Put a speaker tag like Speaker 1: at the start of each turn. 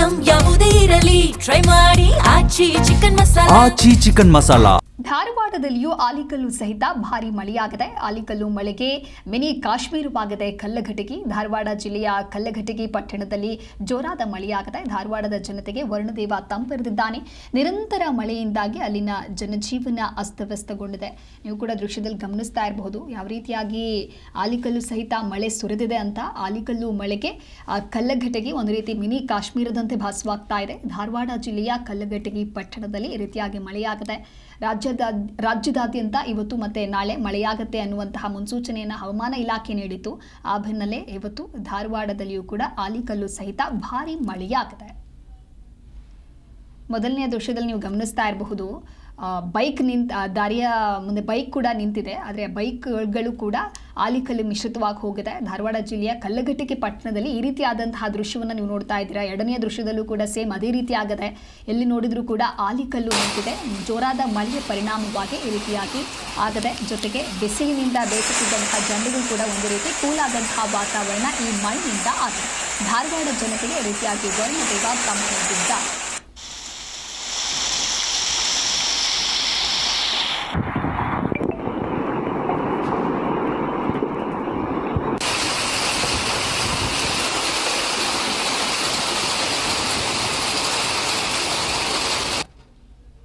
Speaker 1: Item ಯಾವುದೇ ಇರಲಿ try ಮಾಡಿ ಆಚಿ ಚಿಕನ್ ಮಸಾಲಾ.
Speaker 2: ಧಾರವಾಡದಲ್ಲಿಯೂ ಆಲಿಕಲ್ಲು ಸಹಿತ ಭಾರಿ ಮಳೆಯಾಗಿದೆ. ಆಲಿಕಲ್ಲು ಮಳೆಗೆ ಮಿನಿ ಕಾಶ್ಮೀರವಾಗಿದೆ ಕಲ್ಲಘಟಗಿ. ಧಾರವಾಡ ಜಿಲ್ಲೆಯ ಕಲ್ಲಘಟಗಿ ಪಟ್ಟಣದಲ್ಲಿ ಜೋರಾದ ಮಳೆಯಾಗಿದೆ. ಧಾರವಾಡದ ಜನತೆಗೆ ವರುಣದೇವ ತಂಪೆರೆದಿದ್ದಾನೆ. ನಿರಂತರ ಮಳೆಯಿಂದಾಗಿ ಅಲ್ಲಿನ ಜನಜೀವನ ಅಸ್ತವ್ಯಸ್ತಗೊಂಡಿದೆ. ನೀವು ಕೂಡ ದೃಶ್ಯದಲ್ಲಿ ಗಮನಿಸ್ತಾ ಇರಬಹುದು ಯಾವ ರೀತಿಯಾಗಿ ಆಲಿಕಲ್ಲು ಸಹಿತ ಮಳೆ ಸುರಿದಿದೆ ಅಂತ. ಆಲಿಕಲ್ಲು ಮಳೆಗೆ ಕಲ್ಲಘಟಗಿ ಒಂದು ರೀತಿ ಮಿನಿ ಕಾಶ್ಮೀರದಂತೆ ಭಾಸವಾಗ್ತಾ ಇದೆ. ಧಾರವಾಡ ಜಿಲ್ಲೆಯ ಕಲ್ಲಘಟಗಿ ಪಟ್ಟಣದಲ್ಲಿ ಈ ರೀತಿಯಾಗಿ ಮಳೆಯಾಗಿದೆ. ರಾಜ್ಯದಾದ್ಯಂತ ಇವತ್ತು ಮತ್ತೆ ನಾಳೆ ಮಳೆಯಾಗುತ್ತೆ ಅನ್ನುವಂತಹ ಮುನ್ಸೂಚನೆಯನ್ನು ಹವಾಮಾನ ಇಲಾಖೆ ನೀಡಿತ್ತು. ಆ ಬೆನ್ನಲ್ಲೇ ಇವತ್ತು ಧಾರವಾಡದಲ್ಲಿಯೂ ಕೂಡ ಆಲಿಕಲ್ಲು ಸಹಿತ ಭಾರಿ ಮಳೆಯಾಗಿದೆ. ಮೊದಲನೆಯ ದೃಶ್ಯದಲ್ಲಿ ನೀವು ಗಮನಿಸ್ತಾ ಇರಬಹುದು ಬೈಕ್ ದಾರಿಯ ಮುಂದೆ ಬೈಕ್ ಕೂಡ ನಿಂತಿದೆ. ಆದರೆ ಬೈಕ್ಗಳು ಕೂಡ ಆಲಿಕಲ್ಲು ಮಿಶ್ರಿತವಾಗಿ ಹೋಗಿದೆ. ಧಾರವಾಡ ಜಿಲ್ಲೆಯ ಕಲ್ಲಘಟಗಿ ಪಟ್ಟಣದಲ್ಲಿ ಈ ರೀತಿಯಾದಂತಹ ದೃಶ್ಯವನ್ನು ನೀವು ನೋಡ್ತಾ ಇದ್ದೀರಾ. ಎರಡನೆಯ ದೃಶ್ಯದಲ್ಲೂ ಕೂಡ ಸೇಮ್ ಅದೇ ರೀತಿ ಆಗದೆ. ಎಲ್ಲಿ ನೋಡಿದ್ರೂ ಕೂಡ ಆಲಿಕಲ್ಲು ನಿಂತಿದೆ. ಜೋರಾದ ಮಳೆಯ ಪರಿಣಾಮವಾಗಿ ಈ ರೀತಿಯಾಗಿ ಆಗದೆ. ಜೊತೆಗೆ ಬಿಸಿಲಿನಿಂದ ಬೇಸತ್ತಿದ್ದಂತಹ ಜನರಿಗೂ ಕೂಡ ಒಂದು ರೀತಿ ಕೂಲಾದಂತಹ ವಾತಾವರಣ ಈ ಮಳೆಯಿಂದ ಆಗಿದೆ. ಧಾರವಾಡ ಜನತೆಗೆ ಈ ರೀತಿಯಾಗಿ ವರುಣದೇವ ತಂಪೆರೆದಿದ್ದಾರೆ.